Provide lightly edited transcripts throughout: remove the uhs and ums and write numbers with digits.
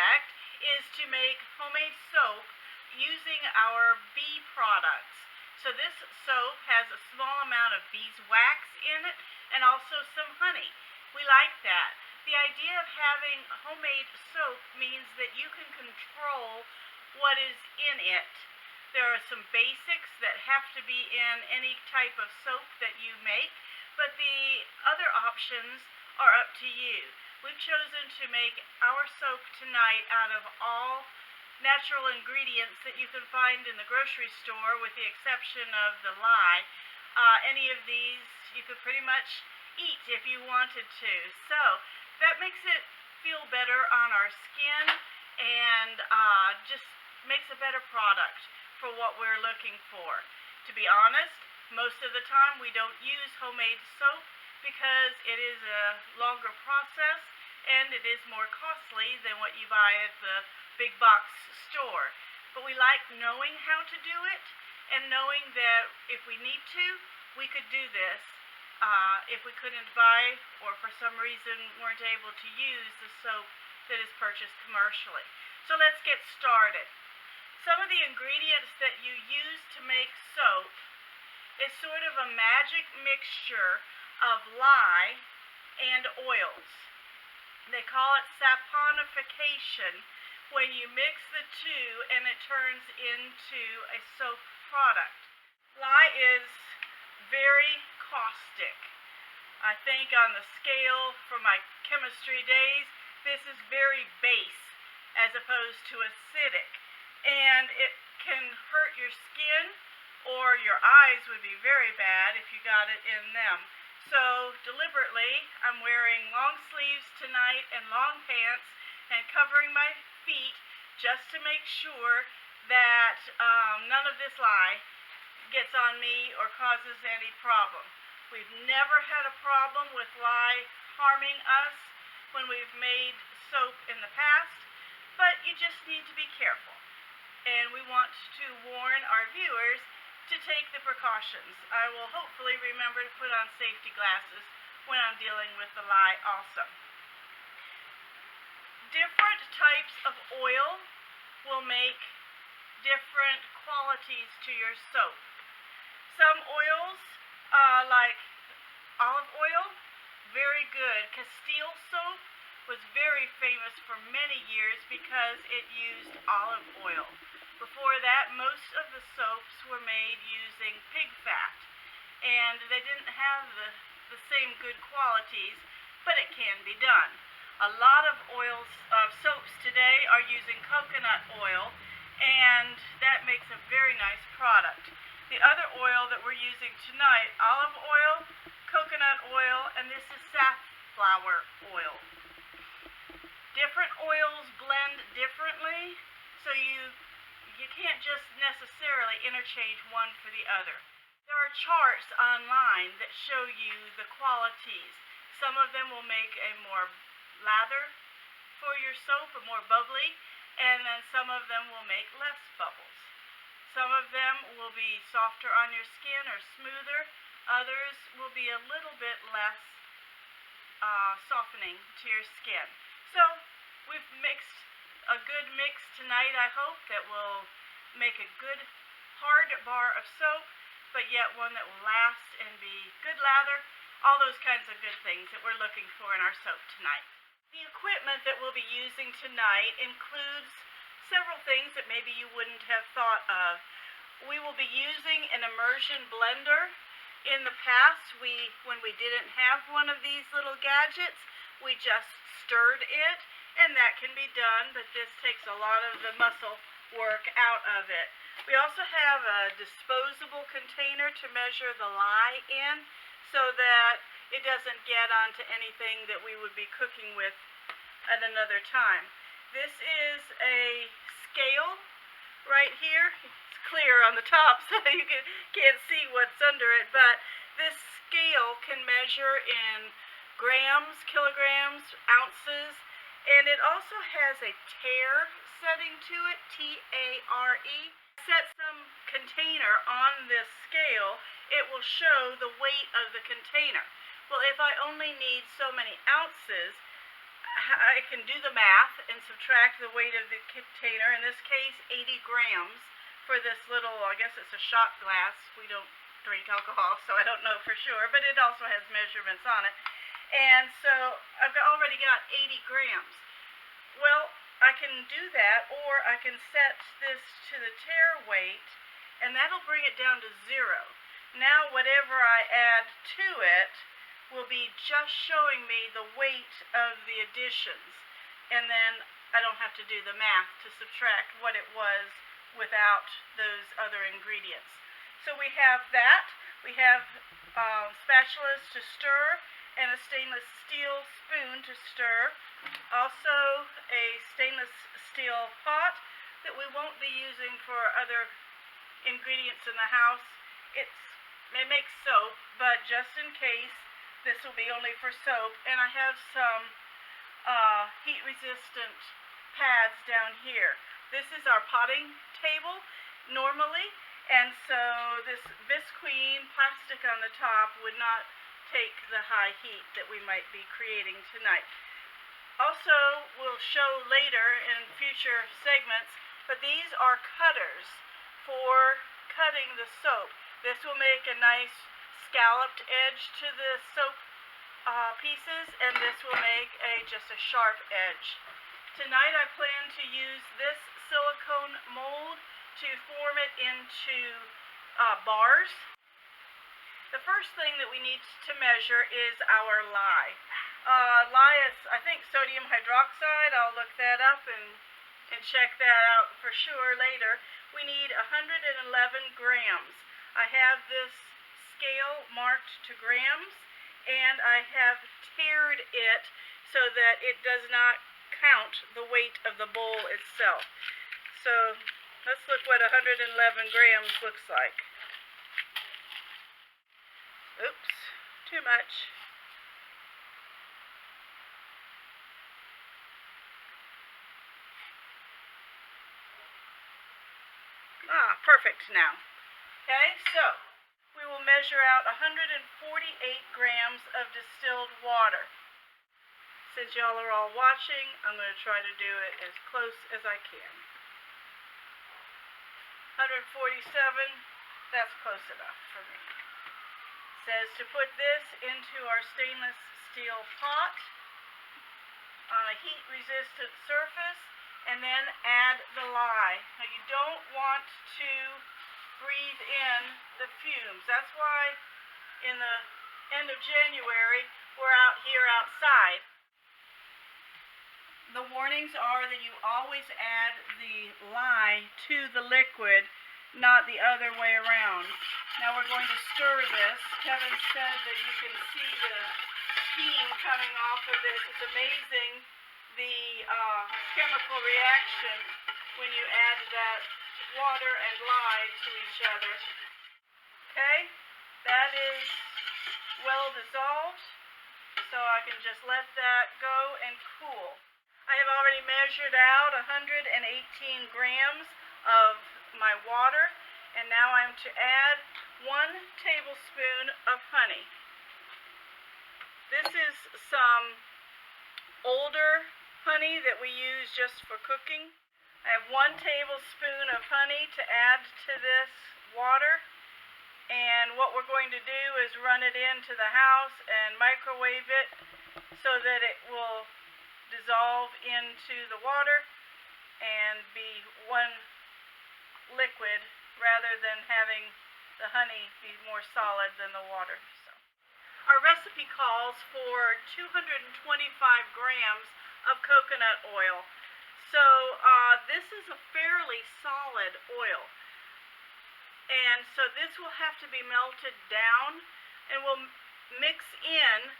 project is to make homemade soap using our bee products. So this soap has a small amount of beeswax in it and also some honey. We like that. The idea of having homemade soap means that you can control what is in it. There are some basics that have to be in any type of soap that you make, but the other options are up to you. We've chosen to make our soap tonight out of all natural ingredients that you can find in the grocery store, with the exception of the lye. Any of these you could pretty much eat if you wanted to. So that makes it feel better on our skin and just makes a better product for what we're looking for. To be honest, most of the time we don't use homemade soap because it is a longer process and it is more costly than what you buy at the big box store. But we like knowing how to do it and knowing that if we need to, we could do this. If we couldn't buy or for some reason weren't able to use the soap that is purchased commercially. So let's get started. Some of the ingredients that you use to make soap is sort of a magic mixture of lye and oils. They call it saponification when you mix the two and it turns into a soap product. Lye is very caustic. I think on the scale from my chemistry days, this is very base as opposed to acidic. And it can hurt your skin, or your eyes would be very bad if you got it in them. So deliberately, I'm wearing long sleeves tonight and long pants and covering my feet just to make sure that none of this lye gets on me or causes any problem. We've never had a problem with lye harming us when we've made soap in the past, but you just need to be careful. And we want to warn our viewers to take the precautions. I will hopefully remember to put on safety glasses when I'm dealing with the lye also. Different types of oil will make different qualities to your soap. Some oils, like olive oil, very good. Castile soap was very famous for many years because it used olive oil. Before that, most of the soaps were made using pig fat, and they didn't have the same good qualities, but it can be done. A lot of soaps today are using coconut oil, and that makes a very nice product. The other oil that we're using tonight, olive oil, coconut oil, and this is safflower oil. Different oils blend differently, so you can't just necessarily interchange one for the other. There are charts online that show you the qualities. Some of them will make a more lather for your soap, a more bubbly, and then some of them will make less bubbles. Some of them will be softer on your skin or smoother. Others will be a little bit less softening to your skin. So we've mixed a good mix tonight, I hope, that will make a good hard bar of soap, but yet one that will last and be good lather, all those kinds of good things that we're looking for in our soap tonight. The equipment that we'll be using tonight includes several things that maybe you wouldn't have thought of. We will be using an immersion blender. In the past, when we didn't have one of these little gadgets, we just stirred it, and that can be done, but this takes a lot of the muscle work out of it. We also have a disposable container to measure the lye in so that it doesn't get onto anything that we would be cooking with at another time. This is a scale right here. It's clear on the top so you can't see what's under it, but this scale can measure in grams, kilograms, ounces, and it also has a tare setting to it, T-A-R-E. Set some container on this scale, it will show the weight of the container. Well, if I only need so many ounces, I can do the math and subtract the weight of the container, in this case 80 grams for this little, I guess it's a shot glass. We don't drink alcohol, so I don't know for sure, but it also has measurements on it. And so I've already got 80 grams. Well, I can do that, or I can set this to the tare weight, and that'll bring it down to 0. Now whatever I add to it will be just showing me the weight of the additions, and then I don't have to do the math to subtract what it was without those other ingredients. So we have that. We have spatulas to stir and a stainless steel spoon to stir. Also a stainless steel pot that we won't be using for other ingredients in the house. It makes soap, but just in case, this will be only for soap. And I have some heat resistant pads down here. This is our potting table normally, and so this visqueen plastic on the top would not take the high heat that we might be creating tonight. Also, we'll show later in future segments, but these are cutters for cutting the soap. This will make a nice scalloped edge to the soap pieces, and this will make just a sharp edge. Tonight I plan to use this silicone mold to form it into bars. The first thing that we need to measure is our lye. Lye is, I think, sodium hydroxide. I'll look that up and check that out for sure later. We need 111 grams. I have this scale marked to grams, and I have tared it so that it does not count the weight of the bowl itself. So let's look what 111 grams looks like. Oops, too much. Perfect now. Okay, so we will measure out 148 grams of distilled water. Since y'all are all watching, I'm going to try to do it as close as I can. 147, that's close enough for me. It says to put this into our stainless steel pot on a heat-resistant surface, and then add the lye. Now you don't want to breathe in the fumes. That's why in the end of January we're out here outside. The warnings are that you always add the lye to the liquid, not the other way around. Now we're going to stir this. Kevin said that you can see the steam coming off of this. It's amazing the chemical reaction when you add that water and lye to each other. Okay, that is well dissolved, so I can just let that go and cool. I have already measured out 118 grams of my water, and now I'm to add 1 tablespoon of honey. This is some older honey that we use just for cooking. I have 1 tablespoon of honey to add to this water, and what we're going to do is run it into the house and microwave it so that it will dissolve into the water and be one liquid rather than having the honey be more solid than the water. So, our recipe calls for 225 grams of coconut oil. So this is a fairly solid oil, and so this will have to be melted down, and we'll mix in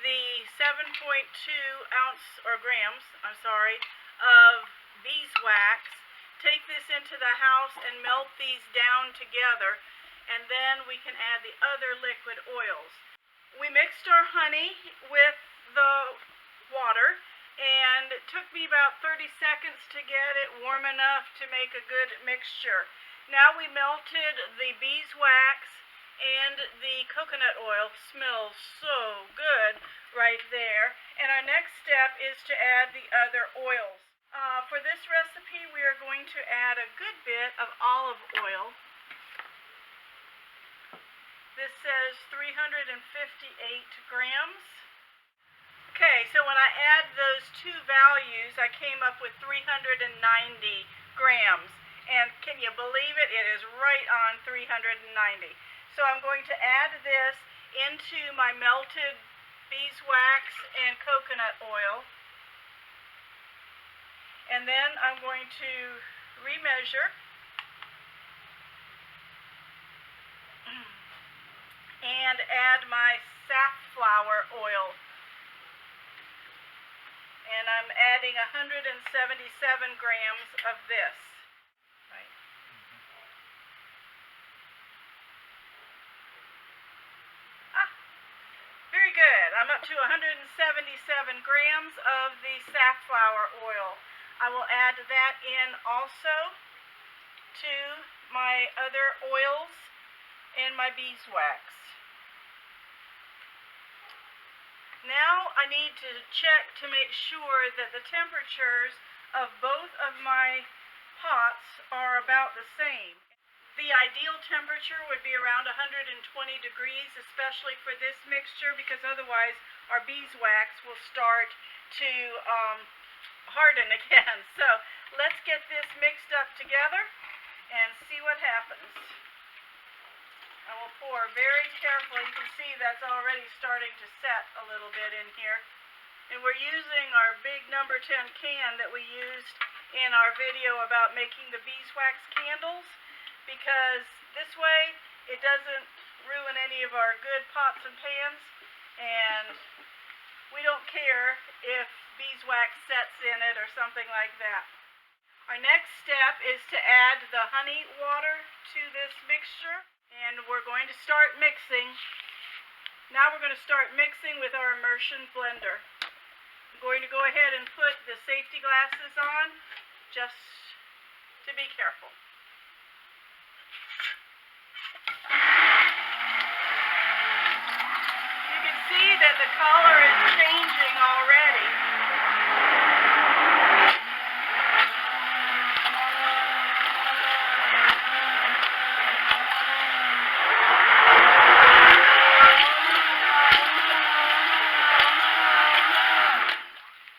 the 7.2 grams of beeswax. Take this into the house and melt these down together, and then we can add the other liquid oils. We mixed our honey with the water, and it took me about 30 seconds to get it warm enough to make a good mixture. Now we melted the beeswax And the coconut oil smells so good right there. And our next step is to add the other oils. For this recipe, we are going to add a good bit of olive oil. This says 358 grams. Okay, so when I add those two values, I came up with 390 grams. And can you believe it? It is right on 390. So I'm going to add this into my melted beeswax and coconut oil. And then I'm going to remeasure and add my safflower oil. And I'm adding 177 grams of this. Right? Very good. I'm up to 177 grams of the safflower oil. I will add that in also to my other oils and my beeswax. Now I need to check to make sure that the temperatures of both of my pots are about the same. The ideal temperature would be around 120 degrees, especially for this mixture, because otherwise our beeswax will start to harden again. So let's get this mixed up together and see what happens. I will pour very carefully. You can see that's already starting to set a little bit in here. And we're using our big number 10 can that we used in our video about making the beeswax candles, because this way it doesn't ruin any of our good pots and pans, and we don't care if beeswax sets in it or something like that. Our next step is to add the honey water to this mixture, and we're going to start mixing. Now we're going to start mixing with our immersion blender. I'm going to go ahead and put the safety glasses on just to be careful. You can see that the color is changing already.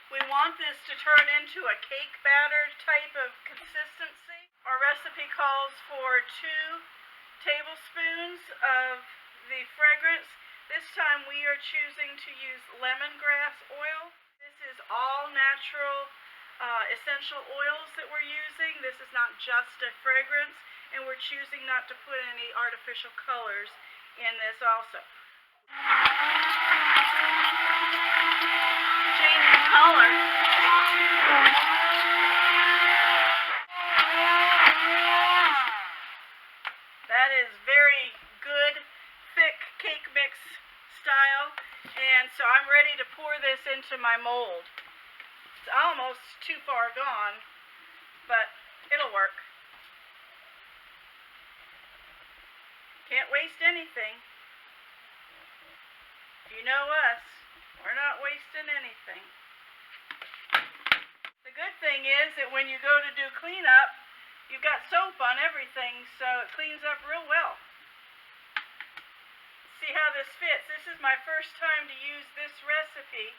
We want this to turn into a cake batter type of consistency. Our recipe calls for 2 tablespoons of the fragrance. This time we are choosing to use lemongrass oil. This is all natural essential oils that we're using. This is not just a fragrance, and we're choosing not to put any artificial colors in this also. Change the color. That is very good, thick cake mix style, and so I'm ready to pour this into my mold. It's almost too far gone, but it'll work. Can't waste anything. You know us, we're not wasting anything. The good thing is that when you go to do cleanup, you've got soap on everything, so it cleans up real well. See how this fits. This is my first time to use this recipe,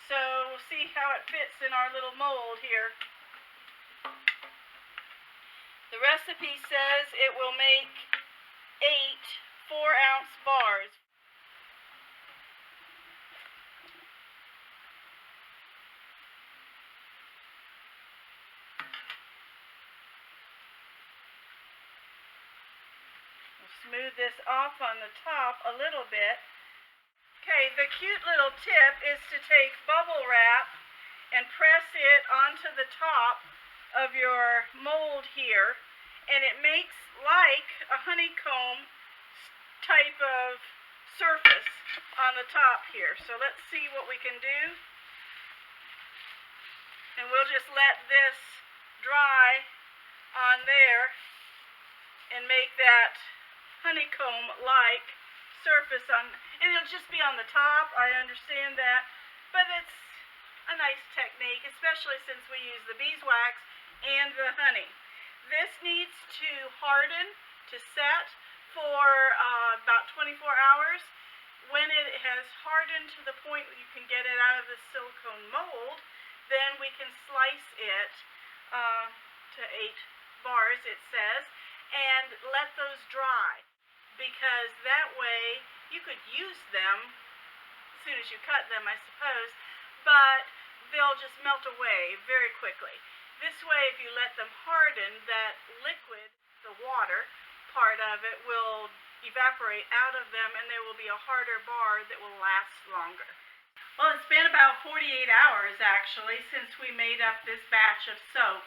so we'll see how it fits in our little mold here. The recipe says it will make 8 4-ounce bars. Smooth this off on the top a little bit. Okay, the cute little tip is to take bubble wrap and press it onto the top of your mold here, and it makes like a honeycomb type of surface on the top here. So let's see what we can do. And we'll just let this dry on there and make that honeycomb-like surface on, and it'll just be on the top. I understand that, but it's a nice technique, especially since we use the beeswax and the honey. This needs to harden, to set for about 24 hours. When it has hardened to the point where you can get it out of the silicone mold, then we can slice it to 8 bars, it says, and let those dry, because that way you could use them as soon as you cut them, I suppose, but they'll just melt away very quickly. This way, if you let them harden, that liquid, the water part of it, will evaporate out of them, and there will be a harder bar that will last longer. Well, it's been about 48 hours, actually, since we made up this batch of soap.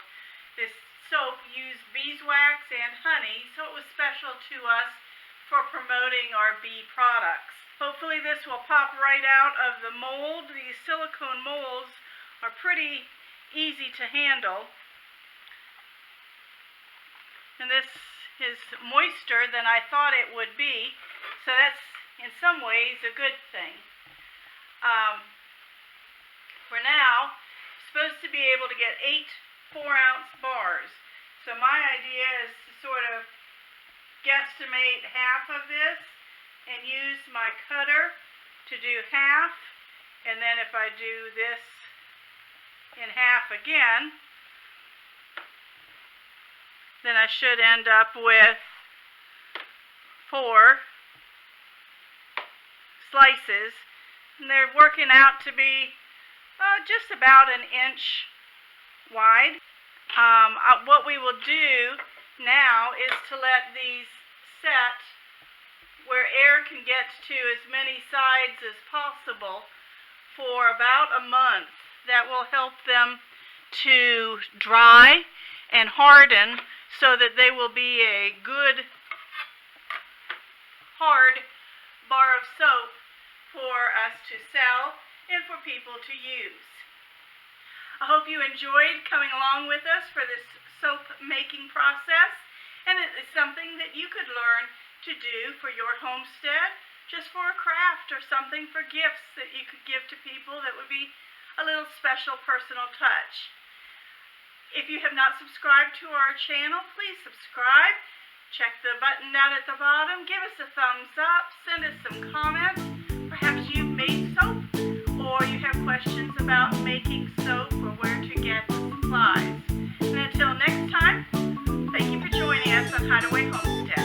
This soap used beeswax and honey, so it was special to us for promoting our bee products. Hopefully this will pop right out of the mold. These silicone molds are pretty easy to handle. And this is moister than I thought it would be, so that's in some ways a good thing. For now, supposed to be able to get 8 4-ounce bars. So my idea is to sort of guesstimate half of this and use my cutter to do half, and then if I do this in half again, then I should end up with 4 slices, and they're working out to be just about 1 inch wide. What we will do now is to let these set where air can get to as many sides as possible for about a month. That will help them to dry and harden so that they will be a good hard bar of soap for us to sell and for people to use. I hope you enjoyed coming along with us for this soap making process, and it is something that you could learn to do for your homestead, just for a craft or something for gifts that you could give to people that would be a little special personal touch. If you have not subscribed to our channel, please subscribe. Check the button down at the bottom. Give us a thumbs up. Send us some comments. Perhaps you've made soap, or you have questions about making soap or where to get supplies. And until next time, thank you for joining us on Hideaway Homestead.